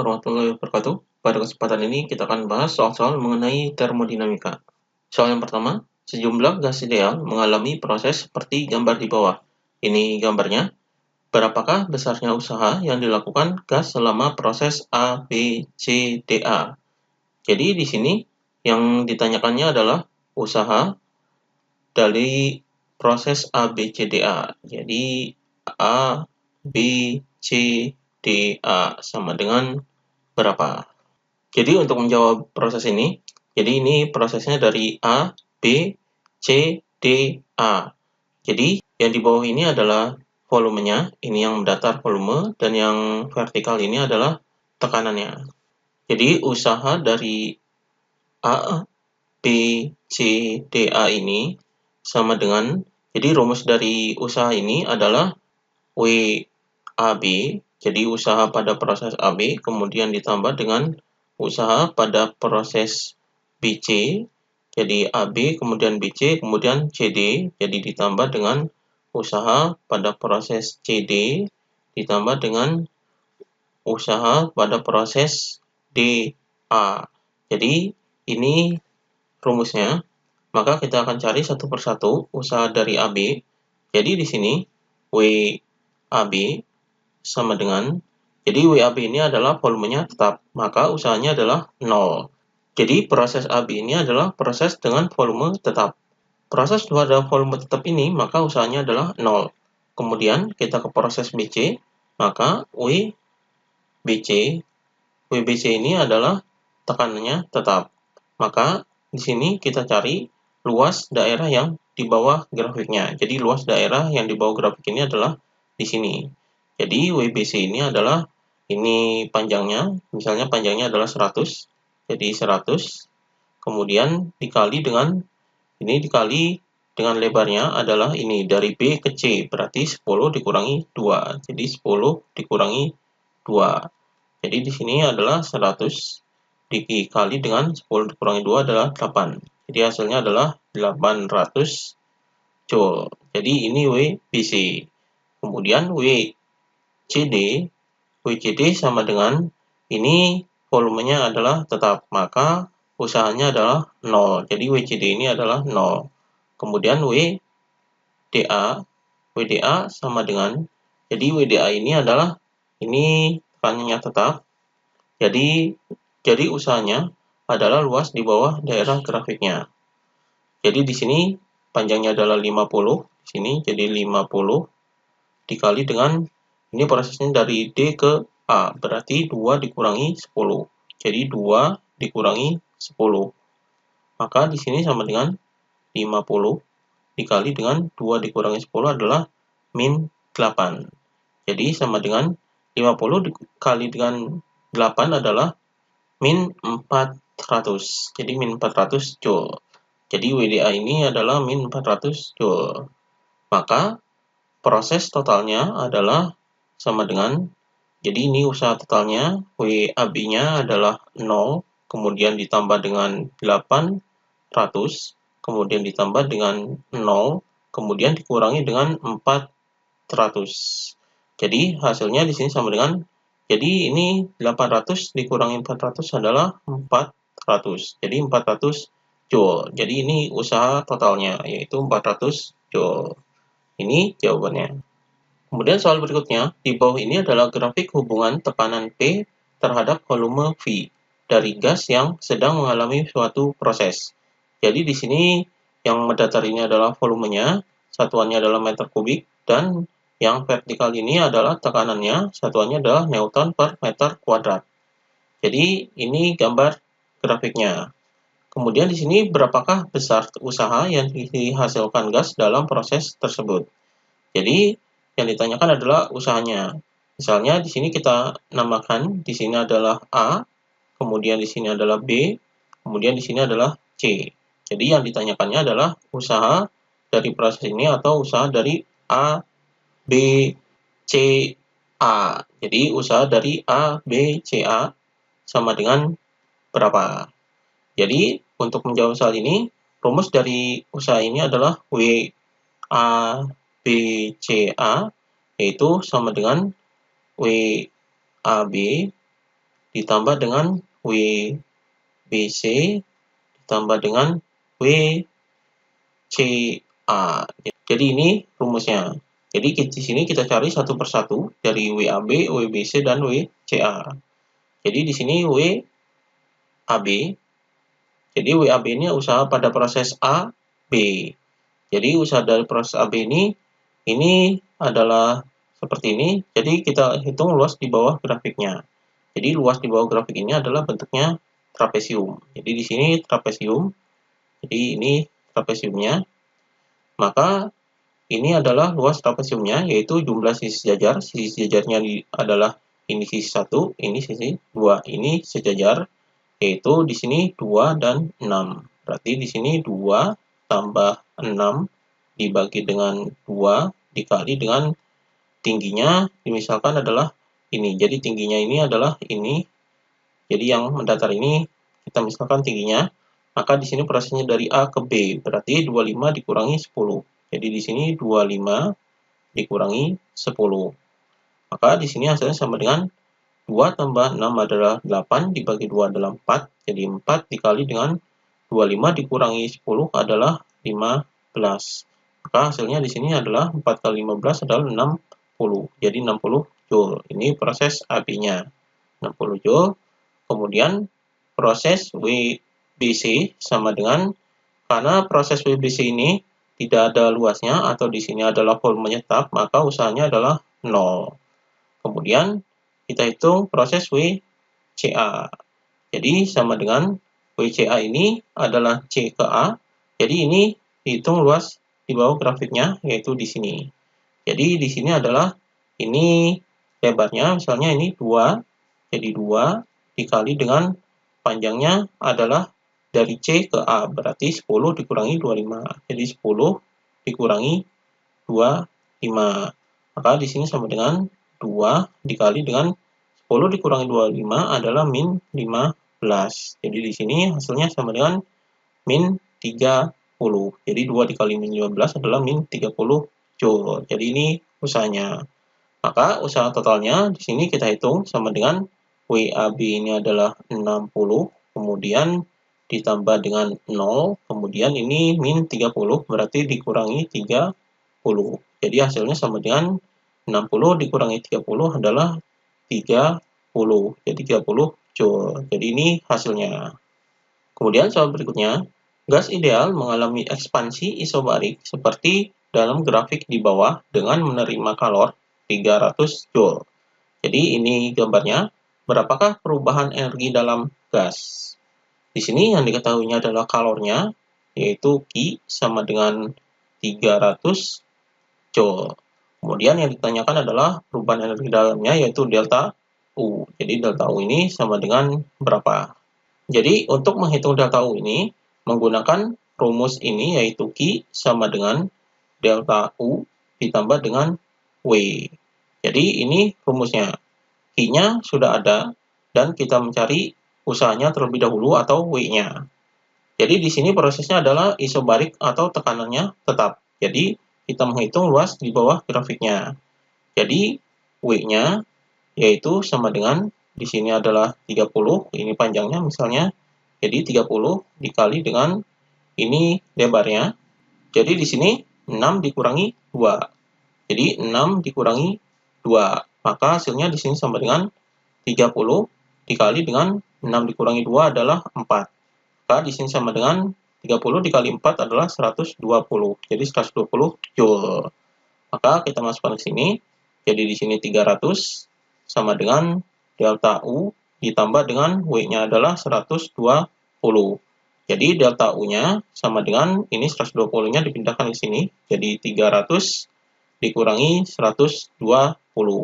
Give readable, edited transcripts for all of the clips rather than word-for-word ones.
warahmatullahi wabarakatuh. Pada kesempatan ini kita akan bahas soal-soal mengenai termodinamika. Soal yang pertama, sejumlah gas ideal mengalami proses seperti gambar di bawah. Ini gambarnya. Berapakah besarnya usaha yang dilakukan gas selama proses A, B, C, D, A? Jadi di sini yang ditanyakannya adalah usaha dari proses A, B, C, D, A. Jadi A, B, C, D, A sama dengan berapa? Jadi untuk menjawab proses ini, jadi ini prosesnya dari A, B, C, D, A. Jadi yang di bawah ini adalah volumenya, ini yang datar volume, dan yang vertikal ini adalah tekanannya. Jadi usaha dari A, B, C, D, A ini sama dengan, jadi rumus dari usaha ini adalah WAB, jadi usaha pada proses AB, kemudian ditambah dengan usaha pada proses BC, jadi AB, kemudian BC, kemudian CD, jadi ditambah dengan usaha pada proses CD, ditambah dengan usaha pada proses DA. Jadi ini rumusnya, maka kita akan cari satu persatu usaha dari AB. Jadi di sini WAB sama dengan, jadi WAB ini adalah volumenya tetap, maka usahanya adalah 0. Jadi proses AB ini adalah proses dengan volume tetap. Proses pada volume tetap ini, maka usahanya adalah 0. Kemudian kita ke proses BC, maka WBC ini adalah tekanannya tetap. Maka di sini kita cari luas daerah yang di bawah grafiknya. Jadi luas daerah yang di bawah grafik ini adalah di sini. Jadi WBC ini adalah, ini panjangnya, misalnya panjangnya adalah 100, jadi 100, kemudian dikali dengan, ini dikali dengan lebarnya adalah ini, dari B ke C, berarti 10 dikurangi 2, jadi 10 dikurangi 2. Jadi di sini adalah 100 dikali dengan 10 dikurangi 2 adalah 8. Jadi hasilnya adalah 800 Joule. Jadi ini WBC. Kemudian WCD sama dengan, ini volumenya adalah tetap, maka usahanya adalah 0. Jadi WCD ini adalah 0. Kemudian WDA sama dengan, jadi WDA ini adalah, ini tekanannya tetap, jadi usahanya adalah luas di bawah daerah grafiknya. Jadi di sini panjangnya adalah 50, di sini jadi 50 dikali dengan, ini prosesnya dari D ke A, berarti 2 dikurangi 10. Jadi 2 dikurangi 10. Maka di sini sama dengan 50 dikali dengan 2 dikurangi 10 adalah min 8. Jadi sama dengan 50 dikali dengan 8 adalah min 400. Jadi min 400 Joule. Jadi WDA ini adalah min 400 Joule. Maka proses totalnya adalah sama dengan, jadi ini usaha totalnya, WAB-nya adalah 0, kemudian ditambah dengan 800, kemudian ditambah dengan 0, kemudian dikurangi dengan 400. Jadi hasilnya di sini sama dengan, jadi ini 800 dikurangi 400 adalah 400. Jadi 400 Joule. Jadi ini usaha totalnya, yaitu 400 Joule. Ini jawabannya. Kemudian soal berikutnya, di bawah ini adalah grafik hubungan tekanan P terhadap volume V dari gas yang sedang mengalami suatu proses. Jadi di sini yang mendatar ini adalah volumenya, satuannya adalah meter kubik, dan yang vertikal ini adalah tekanannya, satuannya adalah Newton per meter kuadrat. Jadi ini gambar grafiknya. Kemudian di sini berapakah besar usaha yang dihasilkan gas dalam proses tersebut. Jadi yang ditanyakan adalah usahanya. Misalnya di sini kita namakan, di sini adalah A, kemudian di sini adalah B, kemudian di sini adalah C. Jadi yang ditanyakannya adalah usaha dari proses ini atau usaha dari A, B, C, A. Jadi usaha dari A, B, C, A sama dengan berapa? Jadi untuk menjawab soal ini, rumus dari usaha ini adalah WA BCA, yaitu sama dengan WAB ditambah dengan WBC ditambah dengan WCA. Jadi ini rumusnya. Jadi di sini kita cari satu persatu dari WAB, WBC, dan WCA. Jadi di sini WAB. Jadi WAB ini usaha pada proses A, B. Jadi usaha dari proses AB ini adalah seperti ini. Jadi kita hitung luas di bawah grafiknya. Jadi luas di bawah grafik ini adalah bentuknya trapesium. Jadi di sini trapesium. Jadi ini trapesiumnya. Maka ini adalah luas trapesiumnya, yaitu jumlah sisi sejajar. Sisi sejajarnya adalah ini sisi 1, ini sisi 2. Ini sejajar, yaitu di sini 2 dan 6. Berarti di sini 2 tambah 6 dibagi dengan 2 dikali dengan tingginya, misalkan adalah ini. Jadi tingginya ini adalah ini. Jadi yang mendatar ini kita misalkan tingginya. Maka di sini prosesnya dari A ke B, berarti 25 dikurangi 10. Jadi di sini 25 dikurangi 10. Maka di sini hasilnya sama dengan 2 tambah 6 adalah 8, dibagi 2 adalah 4. Jadi 4 dikali dengan 25 dikurangi 10 adalah 15. Maka hasilnya di sini adalah 4 kali 15 adalah 60. Jadi 60 Joule. Ini proses AB-nya. 60 Joule. Kemudian proses WBC sama dengan, karena proses WBC ini tidak ada luasnya atau di sini adalah volumenya tetap, maka usahanya adalah 0. Kemudian kita hitung proses WCA. Jadi sama dengan WCA ini adalah C ke A. Jadi ini dihitung luas di bawah grafiknya, yaitu di sini. Jadi di sini adalah ini lebarnya, misalnya ini 2. Jadi 2 dikali dengan panjangnya adalah dari C ke A, berarti 10 dikurangi 25. Jadi 10 dikurangi 25. Maka di sini sama dengan 2 dikali dengan 10 dikurangi 25 adalah min 15. Jadi di sini hasilnya sama dengan min 30. Jadi 2 dikali min 15 adalah min 30 Joule. Jadi ini usahanya. Maka usaha totalnya di sini kita hitung sama dengan WAB ini adalah 60, kemudian ditambah dengan 0, kemudian ini min 30, berarti dikurangi 30. Jadi hasilnya sama dengan 60 dikurangi 30 adalah 30. Jadi 30 Joule. Jadi ini hasilnya. Kemudian soal berikutnya, gas ideal mengalami ekspansi isobarik seperti dalam grafik di bawah dengan menerima kalor 300 Joule. Jadi ini gambarnya. Berapakah perubahan energi dalam gas? Di sini yang diketahuinya adalah kalornya, yaitu Q sama dengan 300 Joule. Kemudian yang ditanyakan adalah perubahan energi dalamnya, yaitu delta U. Jadi delta U ini sama dengan berapa? Jadi untuk menghitung delta U ini, menggunakan rumus ini, yaitu Q sama dengan delta U ditambah dengan W. Jadi ini rumusnya. Q-nya sudah ada, dan kita mencari usahanya terlebih dahulu atau W-nya. Jadi di sini prosesnya adalah isobarik atau tekanannya tetap. Jadi kita menghitung luas di bawah grafiknya. Jadi W-nya yaitu sama dengan, di sini adalah 30, ini panjangnya misalnya. Jadi 30 dikali dengan ini lebarnya. Jadi di sini 6 dikurangi 2. Jadi 6 dikurangi 2. Maka hasilnya di sini sama dengan 30 dikali dengan 6 dikurangi 2 adalah 4. Maka di sini sama dengan 30 dikali 4 adalah 120. Jadi 120 Joule. Maka kita masukkan ke sini. Jadi di sini 300 sama dengan delta U ditambah dengan W-nya adalah 120. Jadi delta U-nya sama dengan ini 120-nya dipindahkan ke sini. Jadi 300 dikurangi 120.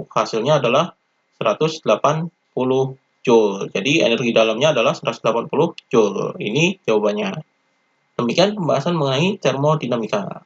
Hasilnya adalah 180 Joule. Jadi energi dalamnya adalah 180 Joule. Ini jawabannya. Demikian pembahasan mengenai termodinamika.